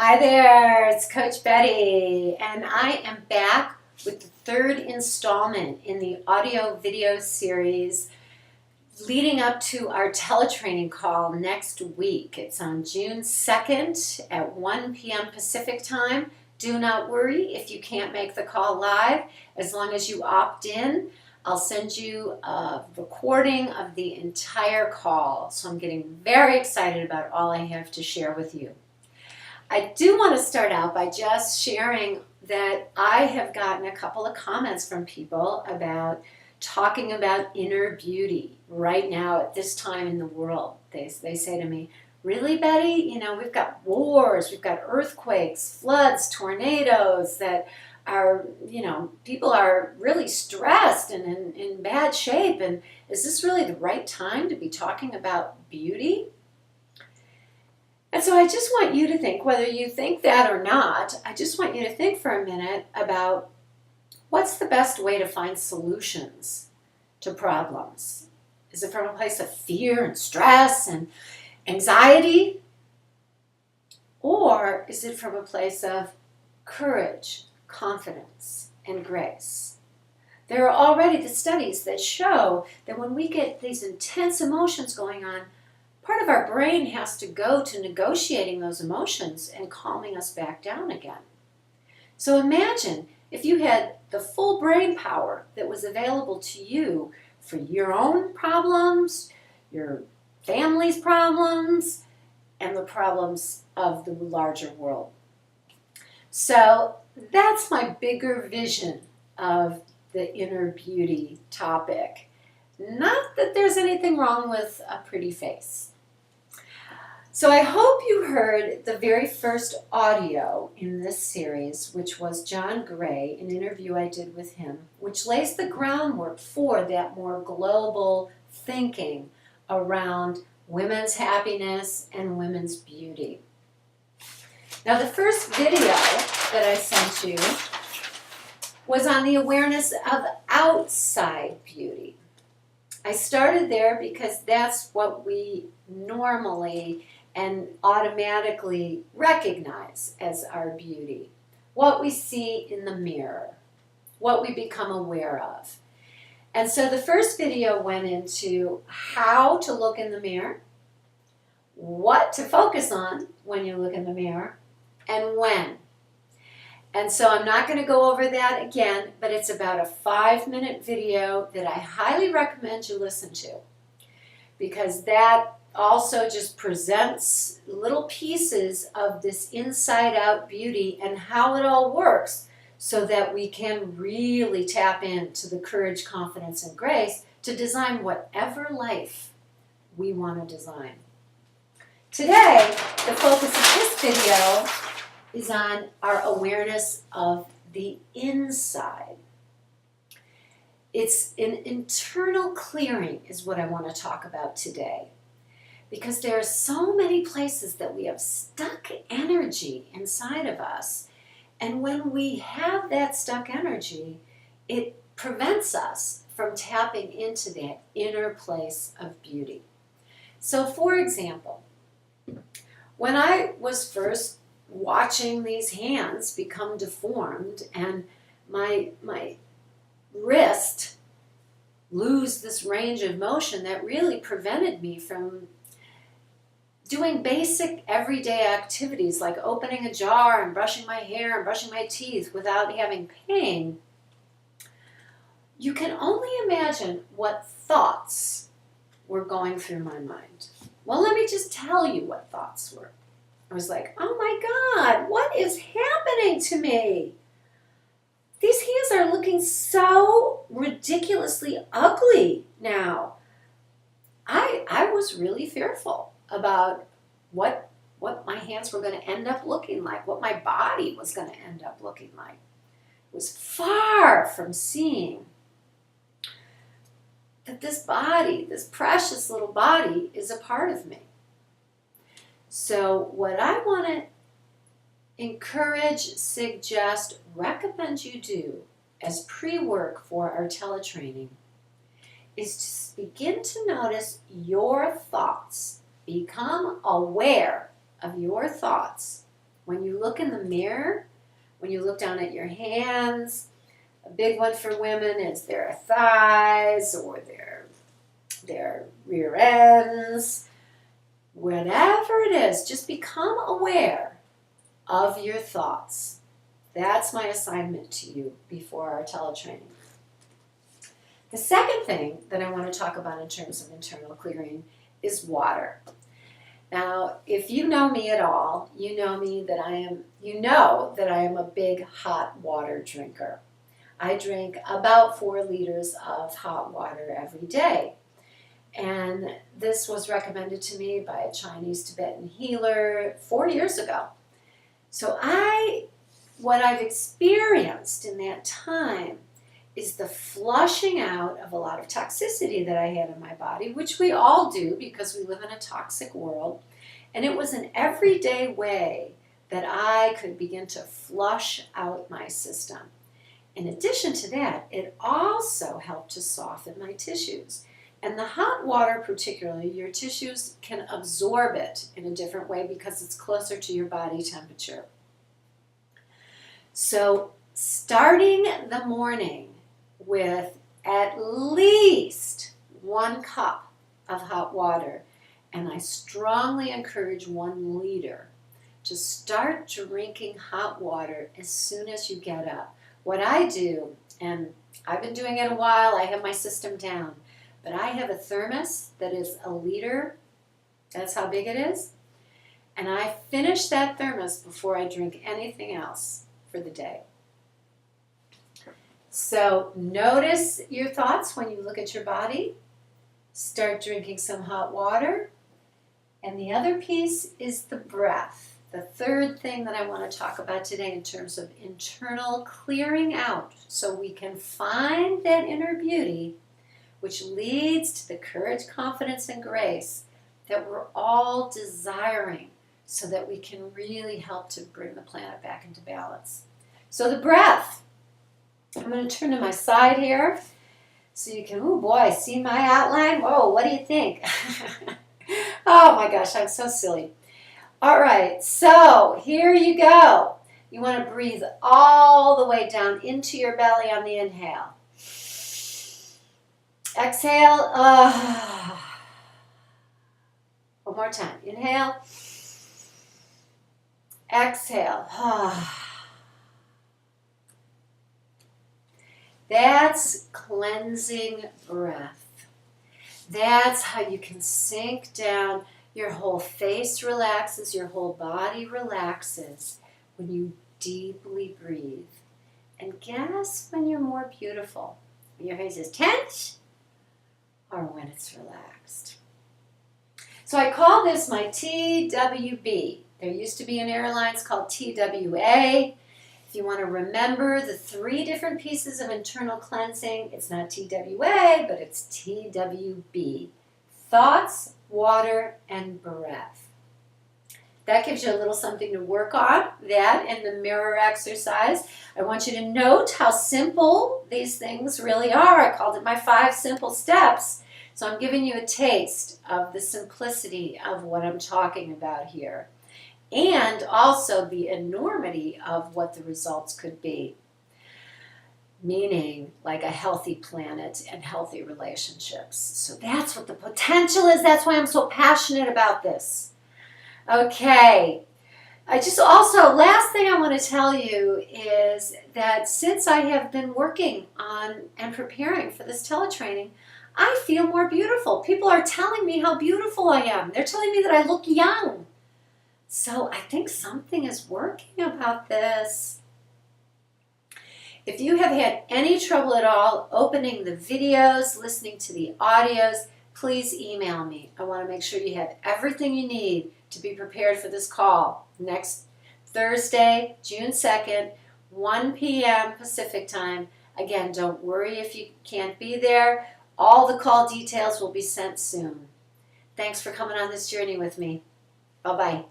Hi there, it's Coach Betty, and I am back with the third installment in the audio video series leading up to our teletraining call next week. It's on June 2nd at 1 p.m. Pacific time. Do not worry if you can't make the call live. As long as you opt in, I'll send you a recording of the entire call. So I'm getting very excited about all I have to share with you. I do want to start out by just sharing that I have gotten a couple of comments from people about talking about inner beauty right now at this time in the world. They say to me, really, Betty? We've got wars, we've got earthquakes, floods, tornadoes that are, people are really stressed and in bad shape. And is this really the right time to be talking about beauty? And so I just want you to think, whether you think that or not, I just want you to think for a minute about what's the best way to find solutions to problems. Is it from a place of fear and stress and anxiety? Or is it from a place of courage, confidence, and grace? There are already the studies that show that when we get these intense emotions going on, part of our brain has to go to negotiating those emotions and calming us back down again. So imagine if you had the full brain power that was available to you for your own problems, your family's problems, and the problems of the larger world. So that's my bigger vision of the inner beauty topic. Not that there's anything wrong with a pretty face. So I hope you heard the very first audio in this series, which was John Gray, an interview I did with him, which lays the groundwork for that more global thinking around women's happiness and women's beauty. Now, the first video that I sent you was on the awareness of outside beauty. I started there because that's what we normally and automatically recognize as our beauty. What we see in the mirror, what we become aware of. And so the first video went into how to look in the mirror, what to focus on when you look in the mirror, and when. And so I'm not going to go over that again, but it's about a 5-minute video that I highly recommend you listen to, because that also just presents little pieces of this inside-out beauty and how it all works so that we can really tap into the courage, confidence, and grace to design whatever life we want to design. Today, the focus of this video is on our awareness of the inside. It's an internal clearing is what I want to talk about today. Because there are so many places that we have stuck energy inside of us. And when we have that stuck energy, it prevents us from tapping into that inner place of beauty. So for example, when I was first watching these hands become deformed and my wrist lose this range of motion that really prevented me from doing basic everyday activities like opening a jar and brushing my hair and brushing my teeth without having pain, you can only imagine what thoughts were going through my mind. Well, let me just tell you what thoughts were. I was like, oh my God, what is happening to me? These hands are looking so ridiculously ugly now. I was really fearful about what my hands were going to end up looking like, what my body was going to end up looking like. It was far from seeing that this body, this precious little body, is a part of me. So what I want to encourage, suggest, recommend you do as pre-work for our teletraining is to begin to notice your thoughts. Become aware of your thoughts When you look in the mirror, when you look down at your hands, a big one for women is their thighs or their rear ends. Whatever it is, just become aware of your thoughts. That's my assignment to you before our teletraining. The second thing that I want to talk about in terms of internal clearing is water. Now, if you know me at all, you know that I am a big hot water drinker. I drink about 4 liters of hot water every day. And this was recommended to me by a Chinese Tibetan healer 4 years ago. So what I've experienced in that time is the flushing out of a lot of toxicity that I had in my body, which we all do because we live in a toxic world. And it was an everyday way that I could begin to flush out my system. In addition to that, it also helped to soften my tissues. And the hot water particularly, your tissues can absorb it in a different way because it's closer to your body temperature. So starting the morning with at least 1 cup of hot water, and I strongly encourage 1 liter, to start drinking hot water as soon as you get up. What I do, and I've been doing it a while, I have my system down, but I have a thermos that is 1 liter, that's how big it is, and I finish that thermos before I drink anything else for the day. So notice your thoughts when you look at your body. Start drinking some hot water. And the other piece is the breath. The third thing that I want to talk about today in terms of internal clearing out so we can find that inner beauty which leads to the courage, confidence, and grace that we're all desiring so that we can really help to bring the planet back into balance. So the breath. I'm going to turn to my side here so you can, oh boy, see my outline? Whoa, what do you think? Oh my gosh, I'm so silly. All right, so here you go. You want to breathe all the way down into your belly on the inhale. Exhale. One more time. Inhale. Exhale. That's cleansing breath. That's how you can sink down. Your whole face relaxes, your whole body relaxes when you deeply breathe. And guess when you're more beautiful? When your face is tense or when it's relaxed? So I call this my TWB. There used to be an airlines called TWA. If you want to remember the 3 different pieces of internal cleansing, it's not TWA, but it's TWB. Thoughts, water, and breath. That gives you a little something to work on, that and the mirror exercise. I want you to note how simple these things really are. I called it my 5 simple steps. So I'm giving you a taste of the simplicity of what I'm talking about here. And also the enormity of what the results could be. Meaning like a healthy planet and healthy relationships. So that's what the potential is. That's why I'm so passionate about this. Okay. Last thing I want to tell you is that since I have been working on and preparing for this teletraining, I feel more beautiful. People are telling me how beautiful I am. They're telling me that I look young. So I think something is working about this. If you have had any trouble at all opening the videos, listening to the audios, please email me. I want to make sure you have everything you need to be prepared for this call next Thursday, June 2nd, 1 p.m. Pacific time. Again, don't worry if you can't be there. All the call details will be sent soon. Thanks for coming on this journey with me. Bye-bye.